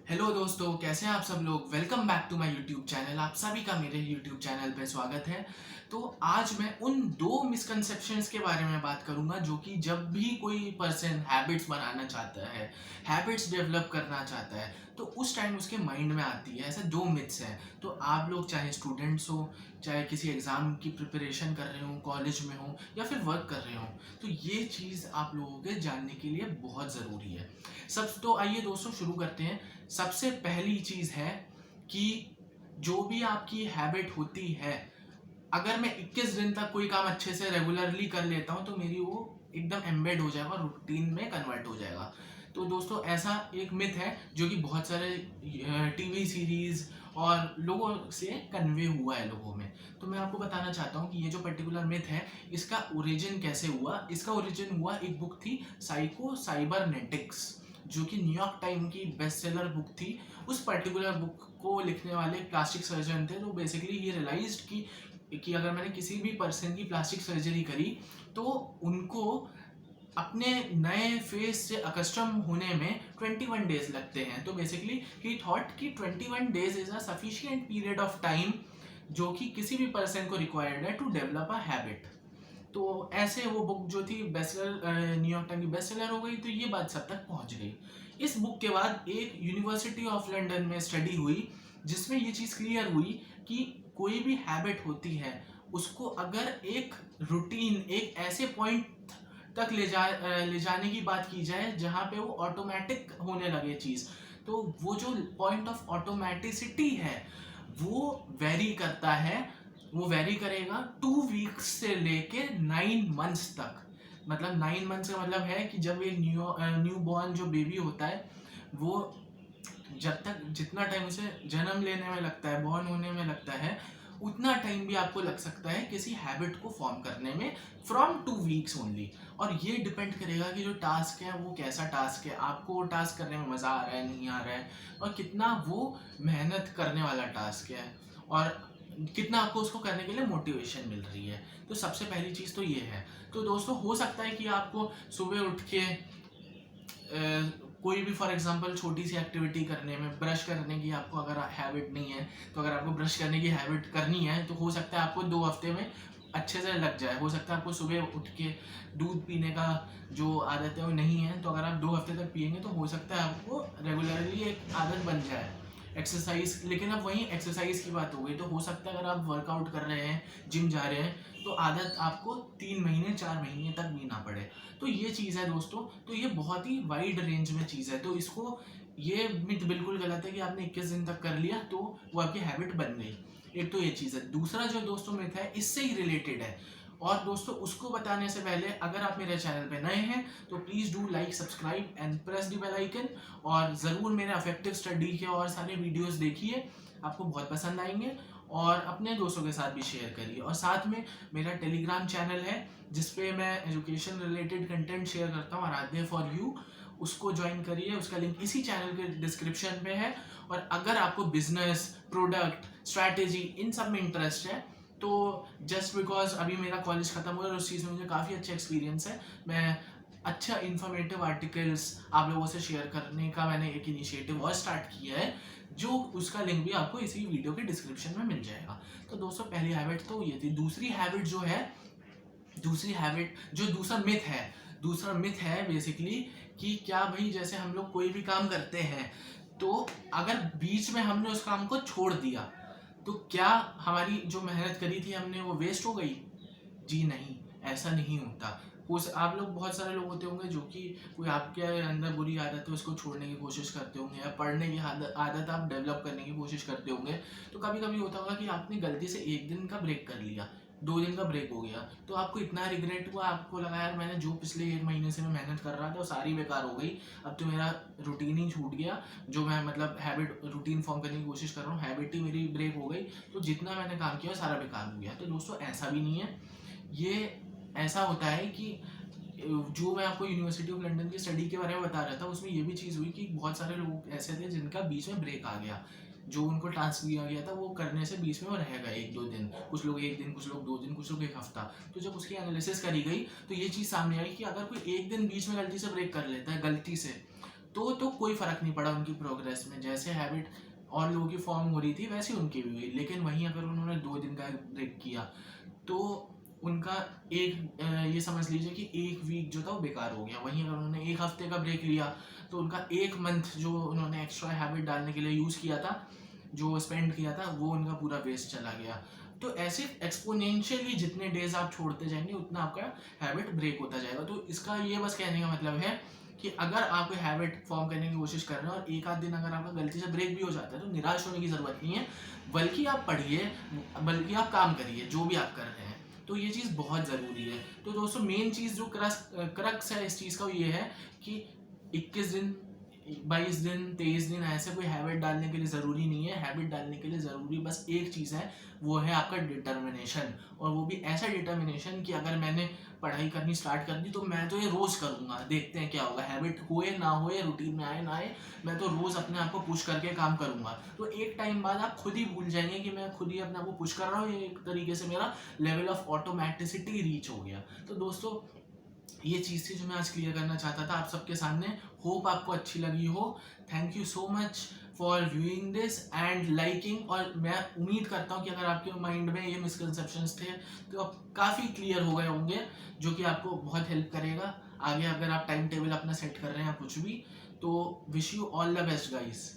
Hello दोस्तों, कैसे हैं आप सब लोग। Welcome back to my YouTube channel. आप सभी का मेरे यूट्यूब चैनल पे स्वागत है। तो आज मैं उन दो मिसकंसेप्शंस के बारे में बात करूंगा जो कि जब भी कोई पर्सन हैबिट्स बनाना चाहता है, हैबिट्स डेवलप करना चाहता है, तो उस टाइम उसके माइंड में आती है। ऐसे दो मिथ्स हैं। तो आप लोग चाहे स्टूडेंट्स हो, चाहे किसी एग्ज़ाम की प्रिपरेशन कर रहे हो, कॉलेज में हो या फिर वर्क कर रहे हो, तो ये चीज़ आप लोगों के जानने के लिए बहुत ज़रूरी है। तो आइए दोस्तों शुरू करते हैं। सबसे पहली चीज़ है कि जो भी आपकी हैबिट होती है, अगर मैं 21 दिन तक कोई काम अच्छे से रेगुलरली कर लेता हूँ तो मेरी वो एकदम एम्बेड हो जाएगा, रूटीन में कन्वर्ट हो जाएगा। तो दोस्तों ऐसा एक मिथ है जो कि बहुत सारे टीवी सीरीज और लोगों से कन्वे हुआ है लोगों में। तो मैं आपको बताना चाहता हूँ कि ये जो पर्टिकुलर मिथ है, इसका ओरिजिन कैसे हुआ। इसका ओरिजिन हुआ, एक बुक थी साइको साइबरनेटिक्स, जो कि न्यूयॉर्क टाइम की बेस्ट सेलर बुक थी। उस पर्टिकुलर बुक को लिखने वाले प्लास्टिक सर्जन थे। तो बेसिकली ये रियलाइज्ड कि अगर मैंने किसी भी पर्सन की प्लास्टिक सर्जरी करी तो उनको अपने नए फेस से अकस्टम होने में 21 डेज लगते हैं। तो बेसिकली ही थॉट कि 21 days is a sufficient period of time जो कि किसी भी पर्सन को रिक्वायर्ड है टू डेवलप अ हैबिट। तो ऐसे वो बुक जो थी बेस्टसेलर, न्यूयॉर्क टाइम की बेस्टसेलर हो गई। तो ये बात सब तक पहुंच गई। इस बुक के बाद एक यूनिवर्सिटी ऑफ लंदन में स्टडी हुई जिसमें ये चीज़ क्लियर हुई कि कोई भी हैबिट होती है, उसको अगर एक रूटीन, एक ऐसे पॉइंट तक ले जाने की बात की जाए जहाँ पे वो ऑटोमेटिक होने लगे चीज़, तो वो जो पॉइंट ऑफ ऑटोमेटिसिटी है वो वेरी करता है। वो वेरी करेगा 2 वीक्स से लेके 9 मंथ्स तक। मतलब 9 मंथ्स का मतलब है कि जब एक न्यू बॉर्न जो बेबी होता है, वो जब तक जितना टाइम उसे जन्म लेने में लगता है, बॉर्न होने में लगता है, उतना टाइम भी आपको लग सकता है किसी हैबिट को फॉर्म करने में, फ्रॉम 2 वीक्स ओनली। और ये डिपेंड करेगा कि जो टास्क है वो कैसा टास्क है, आपको वो टास्क करने में मज़ा आ रहा है, नहीं आ रहा है, और कितना वो मेहनत करने वाला टास्क है, और कितना आपको उसको करने के लिए मोटिवेशन मिल रही है। तो सबसे पहली चीज़ तो ये है। तो दोस्तों हो सकता है कि आपको सुबह उठ के कोई भी फॉर एग्जांपल छोटी सी एक्टिविटी करने में, ब्रश करने की आपको अगर हैबिट नहीं है, तो अगर आपको ब्रश करने की हैबिट करनी है तो हो सकता है आपको 2 हफ्ते में अच्छे से लग जाए। हो सकता है आपको सुबह उठ के दूध पीने का जो आदत है वो नहीं है, तो अगर आप 2 हफ्ते तक पियेंगे तो हो सकता है आपको रेगुलरली एक आदत बन जाए। एक्सरसाइज, लेकिन अब वहीं एक्सरसाइज की बात हो गई। तो हो सकता है अगर आप वर्कआउट कर रहे हैं, जिम जा रहे हैं, तो आदत आपको 3 महीने 4 महीने तक भी ना पड़े। तो ये चीज़ है दोस्तों। तो ये बहुत ही वाइड रेंज में चीज़ है। तो इसको, ये मिथ बिल्कुल गलत है कि आपने 21 दिन तक कर लिया तो वो आपकी हैबिट बन गई। एक तो ये चीज़ है। दूसरा जो दोस्तों मिथ है इससे ही रिलेटेड है, और दोस्तों उसको बताने से पहले अगर आप मेरे चैनल पे नए हैं तो please do like, subscribe and press the bell icon. और ज़रूर मेरे अफेक्टिव स्टडी के और सारे वीडियोस देखिए, आपको बहुत पसंद आएंगे। और अपने दोस्तों के साथ भी शेयर करिए। और साथ में मेरा टेलीग्राम चैनल है जिसपे मैं एजुकेशन रिलेटेड कंटेंट शेयर करता हूँ, आराध्य फॉर यू। उसको ज्वाइन करिए, उसका लिंक इसी चैनल के डिस्क्रिप्शन में है। और अगर आपको बिजनेस, प्रोडक्ट, स्ट्रैटेजी इन सब में इंटरेस्ट है, तो जस्ट बिकॉज अभी मेरा कॉलेज खत्म हुआ और उस चीज़ में मुझे काफ़ी अच्छा एक्सपीरियंस है, मैं अच्छा इन्फॉर्मेटिव आर्टिकल्स आप लोगों से शेयर करने का मैंने एक इनिशिएटिव और स्टार्ट किया है, जो उसका लिंक भी आपको इसी वीडियो के डिस्क्रिप्शन में मिल जाएगा। तो दोस्तों पहली हैबिट तो ये थी। दूसरी हैबिट जो है, दूसरी हैबिट जो दूसरा मिथ है बेसिकली, कि क्या भाई जैसे हम लोग कोई भी काम करते हैं तो अगर बीच में हमने उस काम को छोड़ दिया तो क्या हमारी जो मेहनत करी थी हमने वो वेस्ट हो गई। जी नहीं, ऐसा नहीं होता। कुछ आप लोग, बहुत सारे लोग होते होंगे जो कि कोई आपके अंदर बुरी आदत है उसको छोड़ने की कोशिश करते होंगे, या पढ़ने की आदत आप डेवलप करने की कोशिश करते होंगे। तो कभी कभी होता होगा कि आपने गलती से एक दिन का ब्रेक कर लिया, 2 दिन का ब्रेक हो गया, तो आपको इतना रिग्रेट हुआ, आपको लगा यार मैंने जो पिछले 1 महीने से मैं मेहनत कर रहा था वो सारी बेकार हो गई, अब तो मेरा रूटीन ही छूट गया, जो मैं मतलब हैबिट रूटीन फॉर्म करने की कोशिश कर रहा हूँ, हैबिट ही मेरी ब्रेक हो गई, तो जितना मैंने काम किया सारा बेकार हो गया। तो दोस्तों ऐसा भी नहीं है। ये ऐसा होता है कि जो मैं आपको यूनिवर्सिटी ऑफ लंदन की स्टडी के बारे में बता रहा था, उसमें ये भी चीज़ हुई कि बहुत सारे लोग ऐसे थे जिनका बीच में ब्रेक आ गया, जो उनको टास्क दिया गया था वो करने से बीच में वो रह गए 1-2 दिन, कुछ लोग 1 दिन, कुछ लोग 2 दिन, कुछ लोग 1 हफ्ता। तो जब उसकी एनालिसिस करी गई तो ये चीज़ सामने आई कि अगर कोई 1 दिन बीच में गलती से ब्रेक कर लेता है, गलती से, तो कोई फ़र्क नहीं पड़ा उनकी प्रोग्रेस में। जैसे हैबिट और लोगों की फॉर्म हो रही थी वैसे उनकी भी हुई। लेकिन वहीं अगर उन्होंने 2 दिन का ब्रेक किया तो उनका ये समझ लीजिए कि 1 वीक जो था वो बेकार हो गया। वहीं अगर उन्होंने 1 हफ्ते का ब्रेक लिया तो उनका 1 मंथ जो उन्होंने एक्स्ट्रा हैबिट डालने के लिए यूज़ किया था, जो स्पेंड किया था, वो उनका पूरा वेस्ट चला गया। तो ऐसे एक्सपोनेंशियली जितने डेज़ आप छोड़ते जाएँगे उतना आपका हैबिट ब्रेक होता जाएगा। तो इसका ये बस कहने का मतलब है कि अगर आप कोई हैबिट फॉर्म करने की कोशिश कर रहे हो और एक आध दिन अगर आपका गलती से ब्रेक भी हो जाता है तो निराश होने की ज़रूरत नहीं है, बल्कि आप पढ़िए, बल्कि आप काम करिए जो भी आप कर रहे हैं। तो ये चीज़ बहुत ज़रूरी है। तो दोस्तों मेन चीज़ जो क्रक्स है इस चीज़ का, वो ये है कि 21 दिन, 22 दिन, 23 दिन ऐसे कोई हैबिट डालने के लिए ज़रूरी नहीं है। हैबिट डालने के लिए ज़रूरी बस एक चीज़ है, वो है आपका डिटर्मिनेशन। और वो भी ऐसा डिटर्मिनेशन कि अगर मैंने पढ़ाई करनी स्टार्ट कर दी तो मैं तो ये रोज़ करूँगा, देखते हैं क्या होगा, हैबिट होए ना होए, रूटीन में आए ना आए, मैं तो रोज़ अपने आप को पुश करके काम करूँगा। तो एक टाइम बाद आप खुद ही भूल जाएंगे कि मैं खुद ही अपने आप को पुश कर रहा हूँ, ये एक तरीके से मेरा लेवल ऑफ ऑटोमेटिसिटी रीच हो गया। तो दोस्तों ये चीज़ थी जो मैं आज क्लियर करना चाहता था आप सबके सामने। होप आपको अच्छी लगी हो। Thank you so much for viewing this and liking. और मैं उम्मीद करता हूँ कि अगर आपके माइंड में ये मिसकंसेप्शंस थे तो अब काफ़ी क्लियर हो गए होंगे, जो कि आपको बहुत हेल्प करेगा आगे अगर आप टाइम टेबल अपना सेट कर रहे हैं या कुछ भी। तो wish you all the best guys.